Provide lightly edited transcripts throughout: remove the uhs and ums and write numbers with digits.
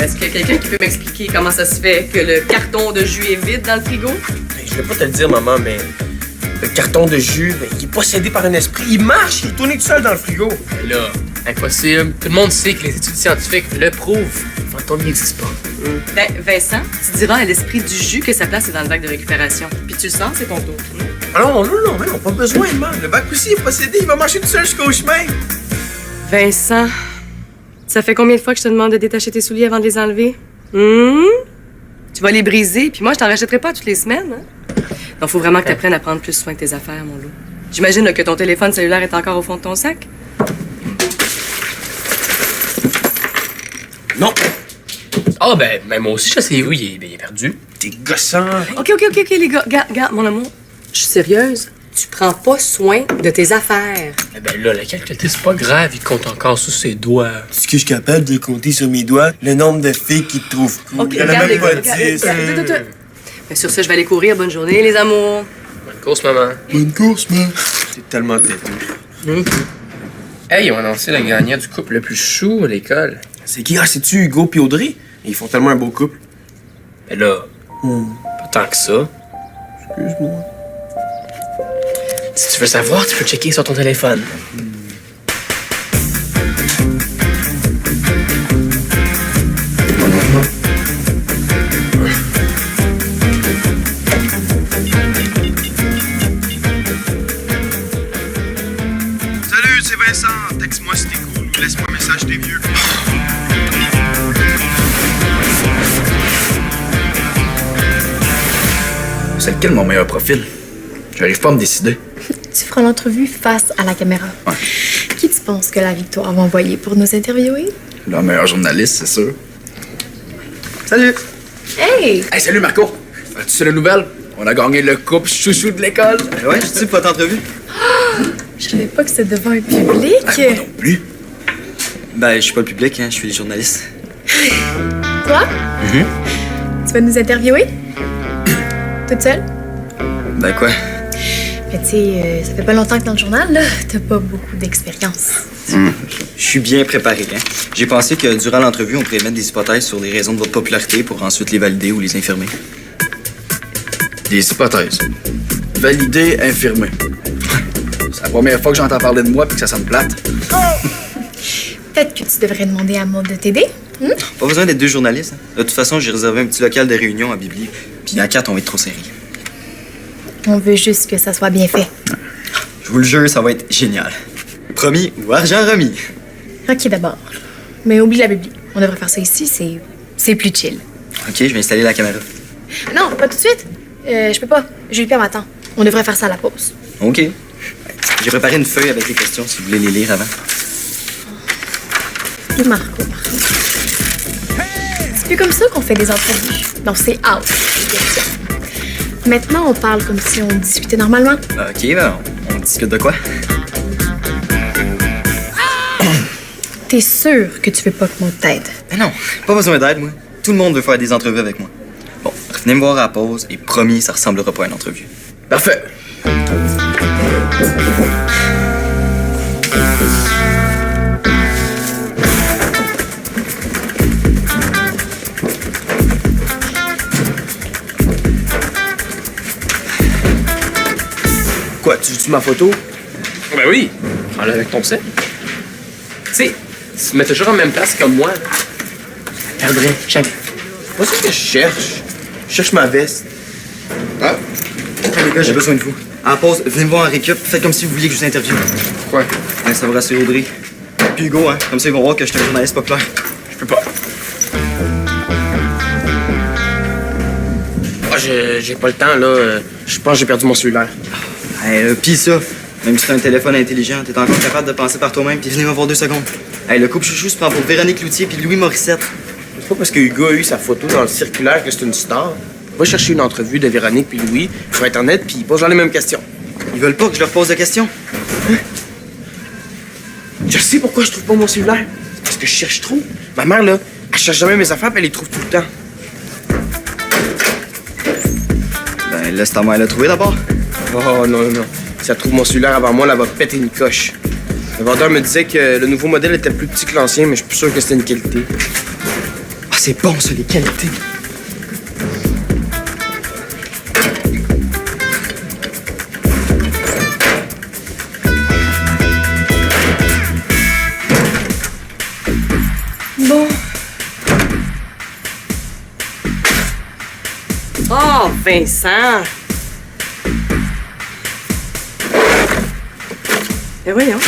Est-ce qu'il y a quelqu'un qui peut m'expliquer comment ça se fait que le carton de jus est vide dans le frigo? Je vais pas te le dire, maman, mais le carton de jus, il est possédé par un esprit. Il marche, il est tourné tout seul dans le frigo. Mais là, impossible. Tout le monde sait que les études scientifiques le prouvent. Le fantôme n'existe pas. Ben, Vincent, tu diras à l'esprit du jus que sa place est dans le bac de récupération. Puis tu le sens, c'est ton tour. Ah non, pas besoin, man. Le bac aussi est possédé, il va marcher tout seul jusqu'au chemin. Vincent, ça fait combien de fois que je te demande de détacher tes souliers avant de les enlever? Tu vas les briser, puis moi, je t'en rachèterai pas toutes les semaines. Hein? Donc, faut vraiment que tu apprennes à prendre plus soin de tes affaires, mon loup. J'imagine là, que ton téléphone cellulaire est encore au fond de ton sac. Non. Ah, ben, moi aussi, je sais où il est perdu. T'es gossant. OK, les gars. Regarde, mon amour. Je suis sérieuse. Tu prends pas soin de tes affaires. Eh ben là, la calculette, c'est pas grave, il compte encore sous ses doigts. Est-ce que je suis capable de compter sur mes doigts le nombre de filles qui te trouvent cool? OK, Il y en a regarde, même pas les gars, 10. Ben, sur ce, je vais aller courir. Bonne journée, les amours. Bonne course, maman. Bonne course, man. C'est tellement têteux. Hey, ils ont annoncé le gagnant du couple le plus chou à l'école. C'est qui? Ah, c'est-tu Hugo pis Audrey? Ils font tellement un beau couple. Ben là, pas tant que ça. Excuse-moi. Si tu veux savoir, tu peux checker sur ton téléphone. Salut, c'est Vincent. Texte-moi si t'es cool ou laisse-moi un message des vieux. C'est lequel mon meilleur profil? J'arrive pas à me décider. Tu feras l'entrevue face à la caméra. Ouais. Qui tu penses que la victoire va envoyer pour nous interviewer? Le meilleur journaliste, c'est sûr. Salut. Hey! Hey, salut Marco! Tu sais la nouvelle? On a gagné le couple chouchou de l'école. Ouais, je dis pour votre entrevue. Je savais pas que c'était devant un public. Moi non plus. Ben, je suis pas le public, hein, je suis le journaliste. Toi? Tu vas nous interviewer? Toute seule? Ben quoi? Mais tu sais, ça fait pas longtemps que dans le journal, là, t'as pas beaucoup d'expérience. Je suis bien préparé, hein. J'ai pensé que durant l'entrevue, on pourrait mettre des hypothèses sur les raisons de votre popularité pour ensuite les valider ou les infirmer. Des hypothèses. Validé, infirmé. C'est la première fois que j'entends parler de moi puis que ça sonne plate. Peut-être que tu devrais demander à Maud de t'aider. Pas besoin d'être deux journalistes, hein. De toute façon, j'ai réservé un petit local de réunion à Bibli. Puis à 4, on va être trop serré. On veut juste que ça soit bien fait. Je vous le jure, ça va être génial. Promis ou argent remis. OK, d'abord. Mais oublie la Bible. On devrait faire ça ici, c'est plus chill. OK, je vais installer la caméra. Non, pas tout de suite. Je peux pas. Julie Pierre m'attend. On devrait faire ça à la pause. OK. J'ai préparé une feuille avec les questions si vous voulez les lire avant. Et Marco. C'est plus comme ça qu'on fait des entrevues. Non, c'est out. les questions. Maintenant, on parle comme si on discutait normalement. OK, ben, on discute de quoi? T'es sûr que tu veux pas que moi t'aide? Ben non, pas besoin d'aide, moi. Tout le monde veut faire des entrevues avec moi. Bon, revenez me voir à la pause et promis, ça ressemblera pas à une entrevue. Parfait. Quoi, tu veux-tu ma photo? Ben oui, prends-le avec ton set. Tu sais, tu te mets toujours en même place comme moi. Je perdrais jamais. Pas ça que je cherche. Je cherche ma veste. Ah! Hey, les gars, j'ai besoin de vous. À la pause, venez me voir en récup. Faites comme si vous vouliez que je vous interviewe. Pourquoi? Ouais, ça va rassurer Audrey. Puis Hugo, hein. Comme ça, ils vont voir que je suis un journaliste populaire. Je peux pas. Ah, j'ai pas le temps, là. Je pense que j'ai perdu mon cellulaire. Hey, pis ça, même si t'as un téléphone intelligent, t'es encore capable de penser par toi-même puis venez me voir 2 secondes. Hey, le couple chouchou se prend pour Véronique Cloutier puis Louis Morissette. C'est pas parce que Hugo a eu sa photo dans le circulaire que c'est une star. Va chercher une entrevue de Véronique puis Louis sur Internet puis pose les mêmes questions. Ils veulent pas que je leur pose de questions. Je sais pourquoi je trouve pas mon cellulaire. C'est parce que je cherche trop. Ma mère, là, elle cherche jamais mes affaires puis elle les trouve tout le temps. Ben, laisse ta mère le trouver d'abord. Oh non, non. Si elle trouve mon cellulaire avant moi, elle va péter une coche. Le vendeur me disait que le nouveau modèle était plus petit que l'ancien, mais je suis plus sûr que c'était une qualité. Ah, c'est bon, ça, les qualités. Bon. Oh, Vincent! Ben voyons.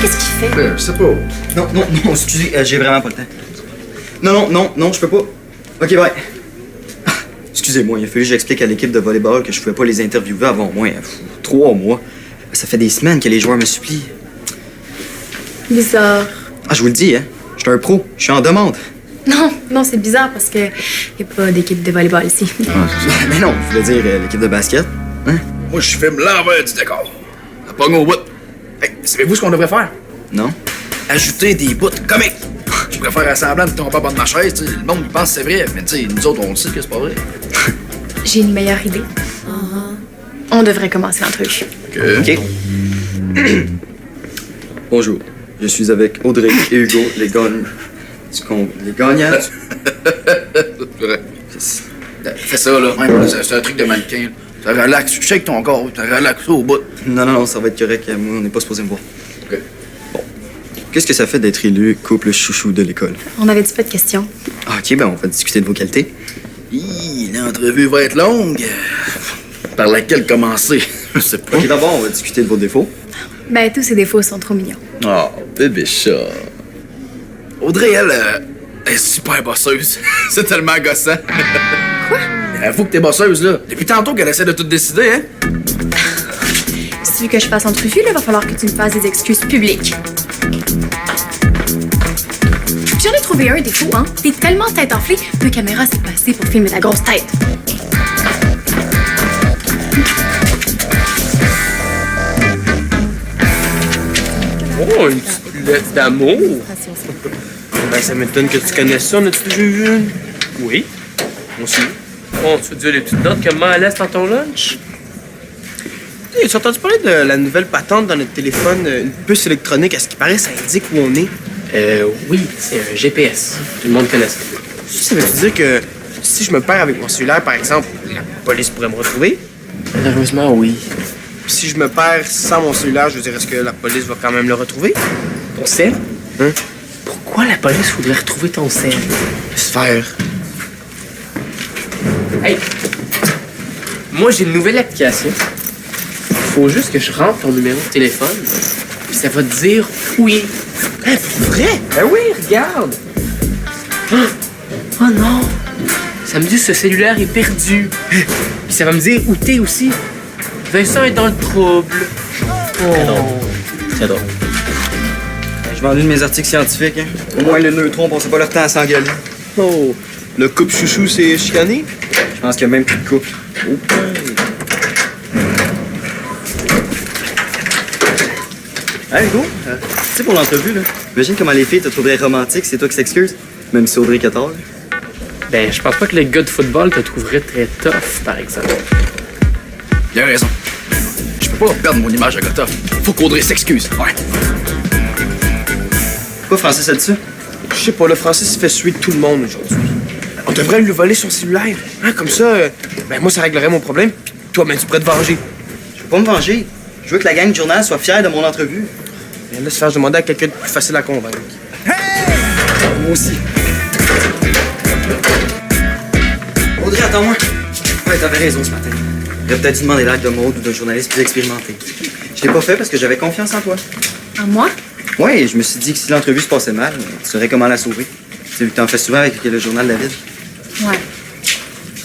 Qu'est-ce qu'il fait? Je sais pas. Non, excusez, j'ai vraiment pas le temps. Non, je peux pas. OK, bye. Ah, excusez-moi, il a fallu que j'explique à l'équipe de volleyball que je pouvais pas les interviewer avant au moins 3 mois. Ça fait des semaines que les joueurs me supplient. Bizarre. Ah, je vous le dis, hein. Je suis un pro, je suis en demande. Non, c'est bizarre parce que y a pas d'équipe de volleyball ici. Mais non, je voulais dire l'équipe de basket. Hein? Moi, je filme l'envers du décor. La pogne au bout. Hey, savez-vous ce qu'on devrait faire? Non? Ajouter des bouts comiques. Je pourrais faire semblant de tomber en bas de ma chaise, tu sais. Le monde pense que c'est vrai, mais tu sais, nous autres, on sait que c'est pas vrai. J'ai une meilleure idée. On devrait commencer l'entrevue. OK. Bonjour, je suis avec Audrey et Hugo, les gagnants. Fais ça, là. Ouais, c'est un truc de mannequin. Ça relaxe. Shake ton corps. Ça relaxe au bout. Non, ça va être correct. Moi, on n'est pas supposé me voir. OK. Bon. Qu'est-ce que ça fait d'être élu couple chouchou de l'école? On avait dit pas de questions. Ah, OK, ben on va discuter de vos qualités. L'entrevue va être longue. Par laquelle commencer? Je sais pas. OK, d'abord, on va discuter de vos défauts. Ben, tous ces défauts sont trop mignons. Oh, bébé chat. Audrey, elle est super bosseuse. C'est tellement gossant. Quoi? Avoue que t'es bosseuse, là. Depuis tantôt qu'elle essaie de tout décider, hein? Si tu veux que je fasse entrevue, là, va falloir que tu me fasses des excuses publiques. J'en ai trouvé un défaut, hein? T'es tellement tête enflée, deux caméras, c'est pas assez pour filmer ta grosse tête. Oh, une petite lettre d'amour. Ben, ça m'étonne que tu connaisses ça. On a-tu déjà vu une? Oui. Moi aussi. Oh, tu veux dire les petites notes que maman laisse dans ton lunch? Hey, tu as entendu parler de la nouvelle patente dans notre téléphone, une puce électronique? À ce qui paraît, ça indique où on est. Oui, c'est un GPS. Tout le monde connaît ça. Ça veut dire que si je me perds avec mon cellulaire, par exemple, la police pourrait me retrouver? Malheureusement, oui. Puis si je me perds sans mon cellulaire, je veux dire, est-ce que la police va quand même le retrouver? Ton sel? Hein? Pourquoi la police voudrait retrouver ton sel? Laisse faire. Hey! Moi, j'ai une nouvelle application. Faut juste que je rentre ton numéro de téléphone, puis ça va te dire où il est. Hein, pour vrai? Ben oui, regarde! Oh non! Ça me dit que ce cellulaire est perdu. Puis ça va me dire où t'es aussi. Vincent est dans le trouble. Oh. C'est drôle. Je vends une de mes articles scientifiques. Hein. Au moins, les neutrons passaient pas leur temps à s'engueuler. Oh, le couple chouchou s'est chicané? Je pense qu'il y a même plus de couple. Hey, Hugo, tu sais, pour l'entrevue, là, imagine comment les filles te trouveraient romantique, c'est toi qui s'excuse, même si Audrey 14. Ben, je pense pas que les gars de football te trouveraient très tough, par exemple. Il a raison. Je peux pas perdre mon image à gars tough. Faut qu'Audrey s'excuse. Ouais. Pourquoi Francis a dit ça? Je sais pas, le Francis il fait suer tout le monde aujourd'hui. On devrait lui voler son cellulaire. Hein, comme ça, ben moi, ça réglerait mon problème. Puis toi, ben, tu pourrais te venger. Je veux pas me venger. Je veux que la gang du journal soit fière de mon entrevue. Ben, laisse faire demander à quelqu'un de plus facile à convaincre. Moi aussi. Audrey, attends-moi. Ouais, t'avais raison ce matin. J'aurais peut-être dû demander l'aide de Maud ou d'un journaliste plus expérimenté. Je l'ai pas fait parce que j'avais confiance en toi. En moi? Ouais, je me suis dit que si l'entrevue se passait mal, tu saurais comment la sauver. Tu sais, vu que t'en fais souvent avec le journal La Ville. Ouais.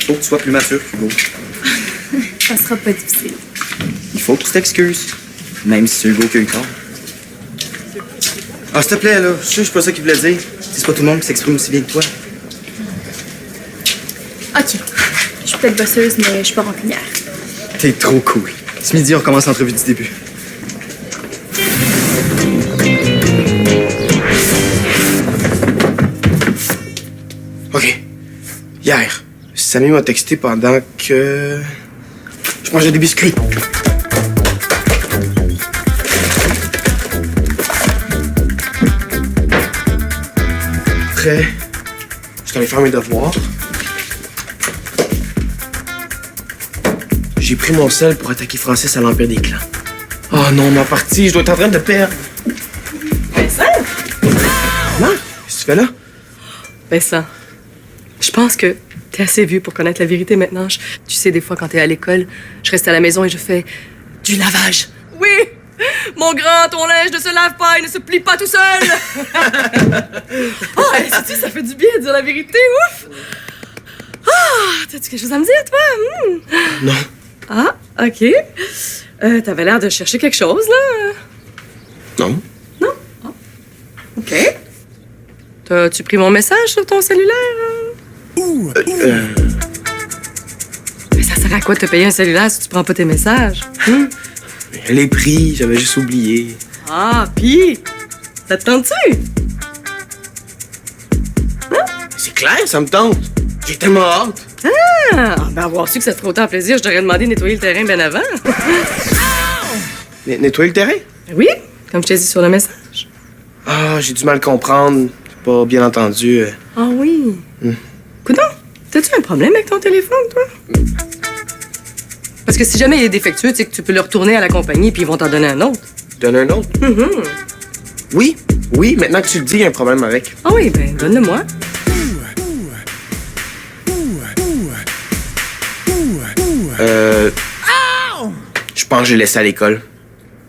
Faut que tu sois plus mature, Hugo. Ça sera pas difficile. Il faut que tu t'excuses. Même si c'est Hugo qui a eu tort. Ah, s'il te plaît, là. Je sais, c'est pas ça qu'il voulait dire. C'est pas tout le monde qui s'exprime aussi bien que toi. OK. Je suis peut-être bosseuse, mais je suis pas rancunière. T'es trop cool. Ce midi, on recommence l'entrevue du début. OK. Hier, Samy m'a texté pendant que je mangeais des biscuits. rentrais, j'étais allé faire mes devoirs. J'ai pris mon sel pour attaquer Francis à l'Empire des Clans. Oh non, ma partie, je dois être en train de perdre. Vincent? Maman, qu'est-ce que tu fais là? Vincent, je pense que t'es assez vieux pour connaître la vérité maintenant. Tu sais, des fois, quand t'es à l'école, je reste à la maison et je fais du lavage. Oui! Mon grand, ton linge ne se lave pas, il ne se plie pas tout seul! Ah, sais-tu, ça fait du bien de dire la vérité, ouf! Ah, t'as-tu quelque chose à me dire, toi? Non. Ah, OK. T'avais l'air de chercher quelque chose, là. Non. Non? Ah. OK. T'as-tu pris mon message sur ton cellulaire? Mais ça sert à quoi de te payer un cellulaire si tu prends pas tes messages? Je l'ai pris, j'avais juste oublié. Ah, pis? Ça te tente-tu? C'est clair, ça me tente. J'ai tellement hâte. Ah, ben avoir su que ça te ferait autant plaisir, je t'aurais demandé de nettoyer le terrain bien avant. Nettoyer le terrain? Ben oui, comme je t'ai dit sur le message. Ah, j'ai du mal à comprendre. J'ai pas bien entendu. Ah oui. Coudonc, t'as-tu un problème avec ton téléphone, toi? Parce que si jamais il est défectueux, tu sais que tu peux le retourner à la compagnie puis ils vont t'en donner un autre. Donne un autre? Oui, oui, maintenant que tu le dis, il y a un problème avec. Ah oui, ben donne-le-moi. Je pense que j'ai laissé à l'école.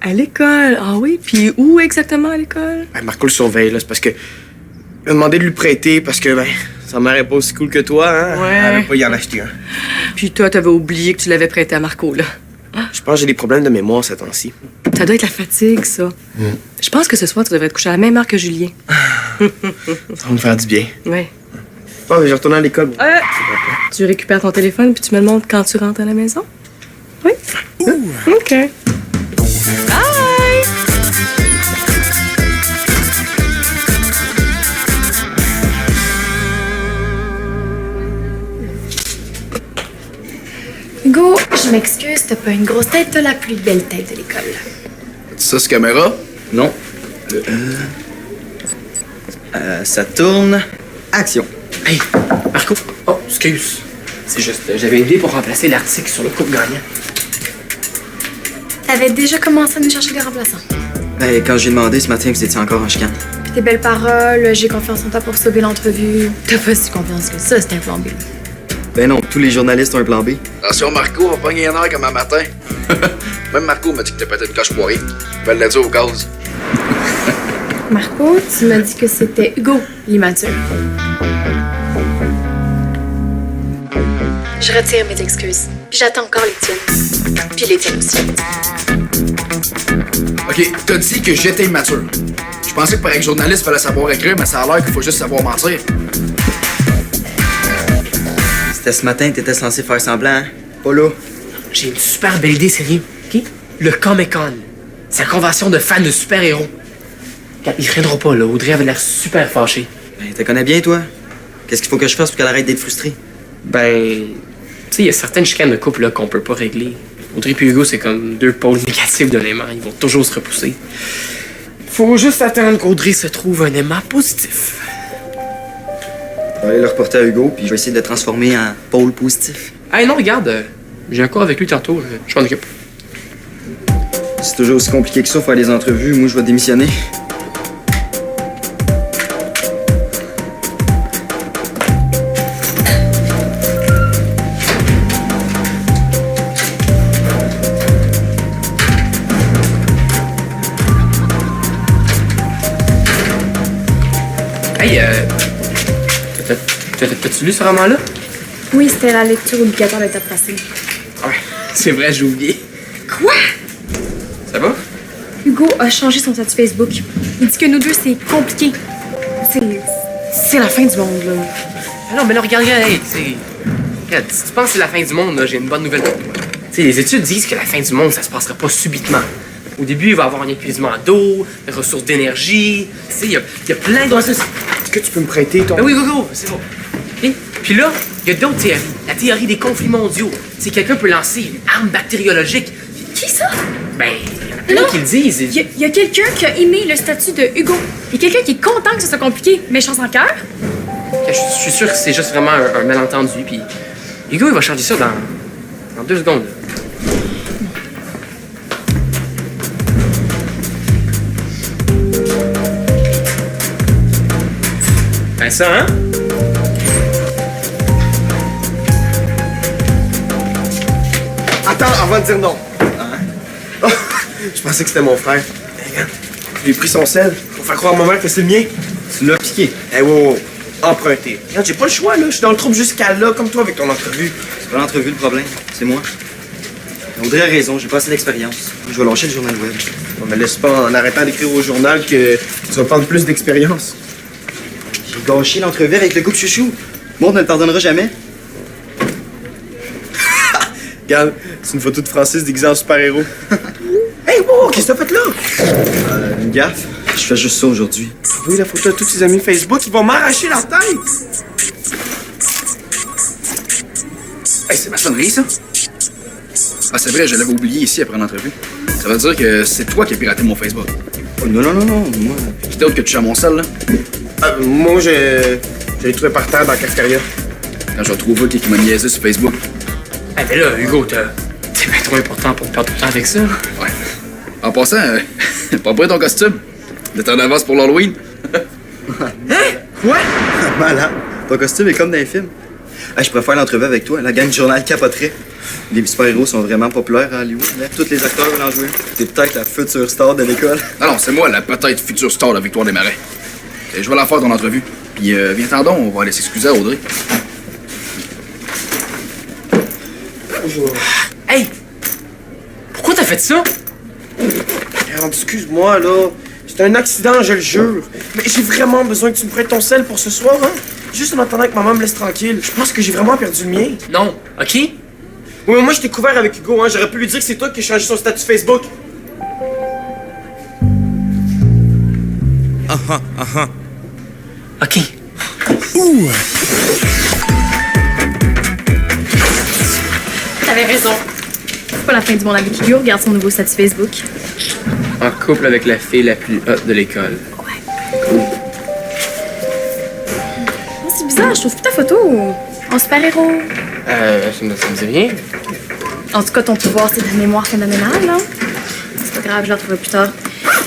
À l'école? Ah oui, puis où exactement à l'école? Ben, Marco le surveille, là. C'est parce que. Il m'a demandé de lui prêter parce que, ben, sa mère est pas aussi cool que toi, hein? Ouais. Elle avait pas y en acheter un. Puis toi, t'avais oublié que tu l'avais prêté à Marco, là. Je pense que j'ai des problèmes de mémoire ces temps-ci. Ça doit être la fatigue, ça. Je pense que ce soir, tu devrais te coucher à la même heure que Julien. Ça va me faire du bien. Oui. Bon, ben, je retourne à l'école. Tu récupères ton téléphone puis tu me le montres quand tu rentres à la maison? Oui? OK. Bye! Hugo, je m'excuse, t'as pas une grosse tête, t'as la plus belle tête de l'école. Ça, c'est caméra? Non. Ça tourne. Action. Hey, Marco. Oh, excuse. C'est juste, j'avais une idée pour remplacer l'article sur le couple gagnant. T'avais déjà commencé à nous chercher des remplaçants. Ben, quand j'ai demandé ce matin, vous étiez encore en chicane. Puis tes belles paroles, j'ai confiance en toi pour sauver l'entrevue. T'as pas si confiance que ça, c'était un plan B. Ben non, tous les journalistes ont un plan B. Attention, Marco, va pogner un heure comme un matin. Même Marco m'a dit que t'as peut-être une coche poirée. Je vais le dire au gaz. Marco, tu m'as dit que c'était Hugo, l'immature. Je retire mes excuses. Puis j'attends encore les tiennes. Puis les tiennes aussi. OK, t'as dit que j'étais immature. Je pensais que pour être journaliste, il fallait savoir écrire, mais ça a l'air qu'il faut juste savoir mentir. C'était ce matin que t'étais censé faire semblant, hein? Pas là. J'ai une super belle idée, sérieux. OK? Le Comic-Con. C'est la convention de fans de super-héros. Regarde, ils reviendront pas, là. Audrey avait l'air super fâchée. Ben, te connais bien, toi? Qu'est-ce qu'il faut que je fasse pour qu'elle arrête d'être frustrée? Ben... Tu sais, il y a certaines chicanes de couple, là, qu'on peut pas régler. Audrey et Hugo, c'est comme deux pôles négatifs d'un aimant. Ils vont toujours se repousser. Faut juste attendre qu'Audrey se trouve un aimant positif. Je vais aller le reporter à Hugo, puis je vais essayer de le transformer en pôle positif. Hey, non, regarde. J'ai un cours avec lui tantôt. Je m'en occupe. C'est toujours aussi compliqué que ça, faire des entrevues. Moi, je vais démissionner. Hey, t'as-tu lu ce roman-là? Oui, c'était la lecture obligatoire de l'étape passée. Ouais, c'est vrai, j'ai oublié. Quoi? Ça va? Hugo a changé son statut Facebook. Il dit que nous deux, c'est compliqué. C'est la fin du monde, là. Ah non, mais là, regarde, hey, regarde, si tu penses que c'est la fin du monde, là, j'ai une bonne nouvelle pour toi. Tu sais, les études disent que la fin du monde, ça se passera pas subitement. Au début, il va y avoir un épuisement d'eau, de ressources d'énergie. Tu sais, il y a plein de... Est-ce que tu peux me prêter ton. Ben oui, go, c'est bon. OK? Puis là, il y a d'autres théories. La théorie des conflits mondiaux. C'est quelqu'un peut lancer une arme bactériologique. Qui ça? Ben, il y en a plein qui le disent. Il y a quelqu'un qui a aimé le statut de Hugo. Il y a quelqu'un qui est content que ce soit compliqué. Méchant sans cœur. Je suis sûr que c'est juste vraiment un malentendu, puis Hugo, il va changer ça dans 2 secondes. Ben ça, hein? Attends, avant de dire non. Oh, je pensais que c'était mon frère. Hey, regarde, j'ai pris son sel pour faire croire à ma mère que c'est le mien. Tu l'as piqué. Eh, wow, emprunté. Regarde, j'ai pas le choix, là. Je suis dans le trouble jusqu'à là, comme toi avec ton entrevue. C'est pas l'entrevue le problème, c'est moi. Audrey a raison, j'ai pas assez d'expérience. Je vais lâcher le journal web. On me laisse pas en arrêtant d'écrire au journal que tu vas prendre plus d'expérience. J'ai gâché l'entrevue avec le couple chouchou. Bon, on ne le pardonnera jamais. Regarde, c'est une photo de Francis déguisé en super-héros. Hey, wow, qu'est-ce que t'as fait là? Une gaffe. Je fais juste ça aujourd'hui. Oui, la photo de tous ses amis Facebook, ils vont m'arracher la tête! Hey, c'est ma sonnerie, ça? Ah, c'est vrai, je l'avais oublié ici après l'entrevue. Ça veut dire que c'est toi qui as piraté mon Facebook. Oh, non, moi... Qui d'autre que tu as mon sel, là? Moi, je l'ai trouvé par terre dans la cafétéria. Quand je vais trouver qui m'a niaisé sur Facebook. Eh ben là, Hugo, c'est bien trop important pour perdre du temps avec ça. Ouais. En passant, pas prêt ton costume? D'être en avance pour l'Halloween? Quoi? Malade. Ton costume est comme dans les films. Ah, je préfère l'entrevue avec toi. La gang du journal capoterait. Les super-héros sont vraiment populaires à Hollywood. Là. Tous les acteurs veulent en jouer. T'es peut-être la future star de l'école. Non, c'est moi la peut-être future star de Victoire des Marais. Et je vais la faire ton entrevue. Puis viens-t'en donc, on va aller s'excuser à Audrey. Hey! Pourquoi t'as fait ça? Regarde, excuse-moi, là. C'est un accident, je le jure. Mais j'ai vraiment besoin que tu me prêtes ton sel pour ce soir, hein? Juste en attendant que maman me laisse tranquille. Je pense que j'ai vraiment perdu le mien. Non, OK? Oui, mais moi, je t'ai couvert avec Hugo, hein. J'aurais pu lui dire que c'est toi qui as changé son statut Facebook. OK. T'avais raison. C'est pas la fin du monde avec Hugo, regarde son nouveau statut Facebook. En couple avec la fille la plus haute de l'école. Oh, c'est bizarre, je trouve plus ta photo en super-héros. Ça me dit rien. En tout cas, ton pouvoir, c'est de la mémoire phénoménale, là. C'est pas grave, je la retrouverai plus tard.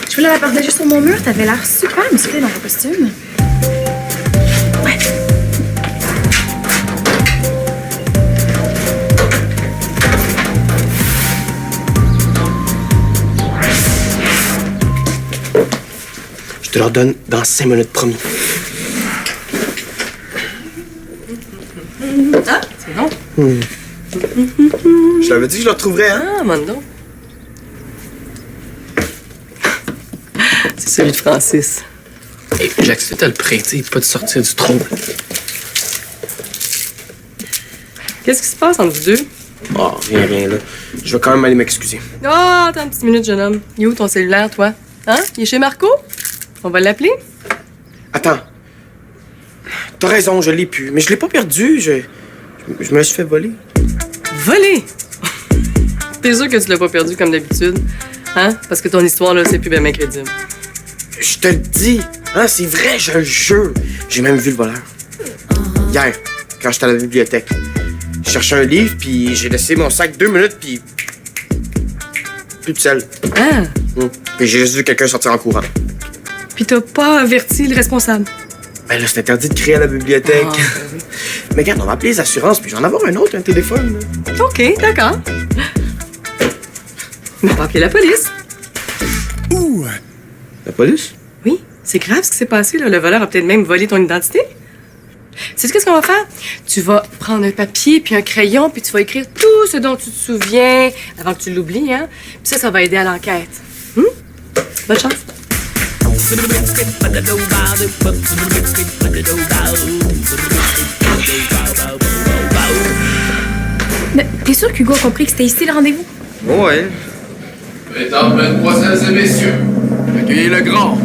Je voulais la partager sur mon mur, t'avais l'air super musclé dans ton costume. Ouais. Je te leur donne dans 5 minutes, promis. Ah, c'est bon. Je t'avais dit que je le retrouverais, hein? Ah, maintenant. C'est celui de Francis. Hey, j'accepte à le prêter, pas de sortir du trou. Qu'est-ce qui se passe entre vous deux? Oh, rien, là. Je vais quand même aller m'excuser. Ah, attends une petite minute, jeune homme. Il est où ton cellulaire, toi? Hein? Il est chez Marco? On va l'appeler? Attends. T'as raison, je l'ai plus. Mais je l'ai pas perdu. Je me le suis fait voler. Voler! T'es sûr que tu l'as pas perdu comme d'habitude? Hein? Parce que ton histoire, là, c'est plus bien crédible. Je te le dis. Hein, c'est vrai, je le jure. J'ai même vu le voleur. Hier, quand j'étais à la bibliothèque. Je cherchais un livre, puis j'ai laissé mon sac 2 minutes, puis... plus de sel. Ah! Puis j'ai juste vu quelqu'un sortir en courant. Puis t'as pas averti le responsable. Ben là, c'est interdit de crier à la bibliothèque. Ah, ben oui. Mais regarde, on va appeler les assurances, puis j'en avoir un autre, un téléphone. Là. OK, d'accord. Mais pas appeler la police. La police? Oui, c'est grave ce qui s'est passé, là. Le voleur a peut-être même volé ton identité. Sais-tu qu'est-ce qu'on va faire? Tu vas prendre un papier puis un crayon, puis tu vas écrire tout ce dont tu te souviens avant que tu l'oublies, hein? Puis ça va aider à l'enquête. Bonne chance. Mais t'es sûr qu'Hugo a compris que c'était ici le rendez-vous? Ouais. Mesdames, mesdemoiselles et messieurs, accueillez le grand,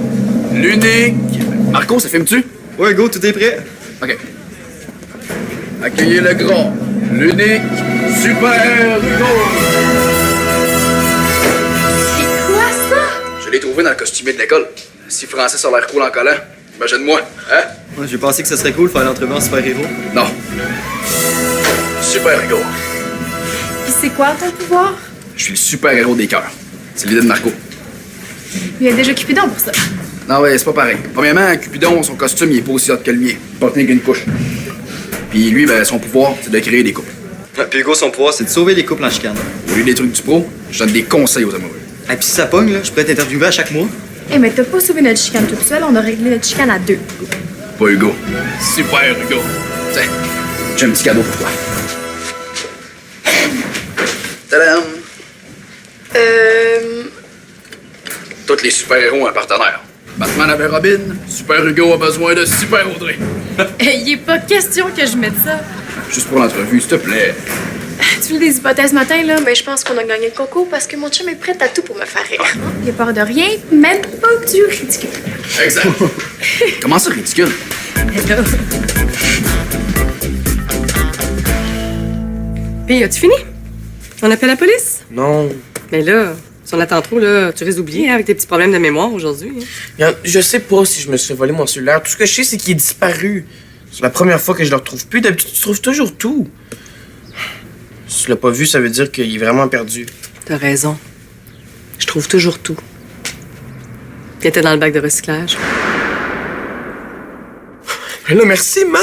l'unique... Marco, ça filme-tu? Ouais, go, tout est prêt. OK. Accueillez le grand, l'unique, super Hugo! C'est quoi ça? Je l'ai trouvé dans le costumier de l'école. Si Francis a l'air cool en collant, imagine-moi, hein? Ouais, j'ai pensé que ce serait cool de faire l'entrevue en super-héros. Non. Super-héros. Puis c'est quoi ton pouvoir? Je suis le super-héros des cœurs. C'est l'idée de Marco. Il y a déjà Cupidon pour ça. Non, ouais, c'est pas pareil. Premièrement, Cupidon, son costume, il est pas aussi hot que le mien. Pas tenir qu'une couche. Puis lui, ben, son pouvoir, c'est de créer des couples. Puis Hugo, son pouvoir, c'est de sauver les couples en chicane. Au lieu des trucs du pro, je donne des conseils aux amoureux. Et puis si ça pogne, là, je pourrais t'interviewer à chaque mois. Eh, mais t'as pas sauvé notre chicane toute seule, on a réglé notre chicane à 2. Pas Hugo. Super Hugo. Tiens, j'ai un petit cadeau pour toi. Tadam! Tous les super-héros ont un partenaire. Batman avait Robin, Super Hugo a besoin de Super Audrey. Il est pas question que je mette ça. Juste pour l'entrevue, s'il te plaît. Tu veux des hypothèses ce matin, là? Mais je pense qu'on a gagné le concours parce que mon chum est prêt à tout pour me faire rire. Il a peur de rien, même pas du ridicule. Exact. Comment ça, ridicule? Puis, as-tu fini? On appelle la police? Non. Mais là, si on attend trop, là, tu risques d'oublier hein, avec tes petits problèmes de mémoire aujourd'hui. Hein. Regarde, je sais pas si je me suis volé mon cellulaire. Tout ce que je sais, c'est qu'il est disparu. C'est la première fois que je le retrouve plus. D'habitude, tu trouves toujours tout. Si tu l'as pas vu, ça veut dire qu'il est vraiment perdu. T'as raison. Je trouve toujours tout. Il était dans le bac de recyclage. Mais là, merci, ma!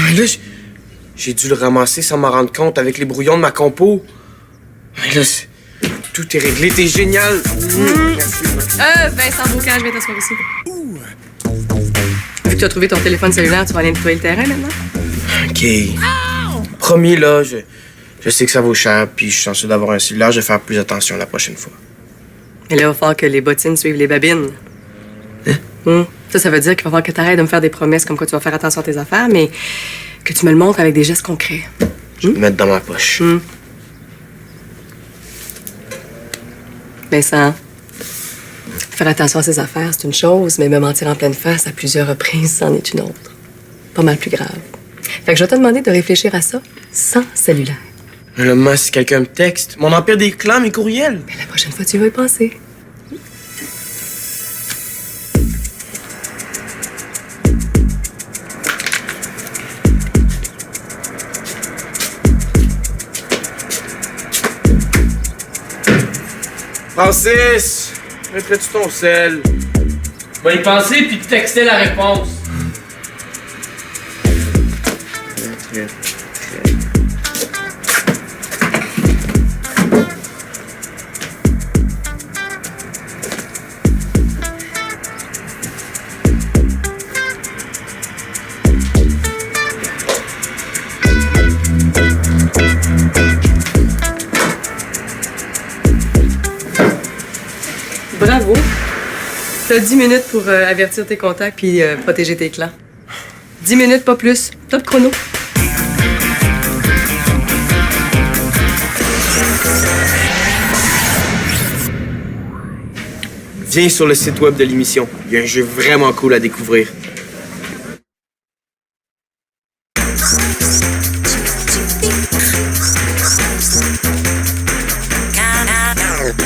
Mais là, j'ai dû le ramasser sans m'en rendre compte avec les brouillons de ma compo. Mais là, tout est réglé, t'es génial! Merci, ma. Vincent Bocage, je viens t'asseoir ici. Vu que tu as trouvé ton téléphone cellulaire, tu vas aller nettoyer le terrain maintenant? OK. Promis, là, je sais que ça vaut cher, puis je suis censé d'avoir un cellulaire, je vais faire plus attention la prochaine fois. Mais là, il va falloir que les bottines suivent les babines. Ça veut dire qu'il va falloir que tu arrêtes de me faire des promesses comme quoi tu vas faire attention à tes affaires, mais que tu me le montres avec des gestes concrets. Je vais le mettre dans ma poche. Vincent, faire attention à ses affaires, c'est une chose, mais me mentir en pleine face à plusieurs reprises, c'en est une autre. Pas mal plus grave. Fait que je vais te demander de réfléchir à ça sans cellulaire. Mais là, moi, si quelqu'un me texte, mon empire des clans, mes courriels. Mais la prochaine fois, tu vas y penser. Francis! Mettrais-tu ton sel? Va y penser puis te texter la réponse. Bravo. T'as 10 minutes pour avertir tes contacts puis protéger tes clans. 10 minutes, pas plus. Top chrono. Viens sur le site web de l'émission. Il y a un jeu vraiment cool à découvrir. Count out.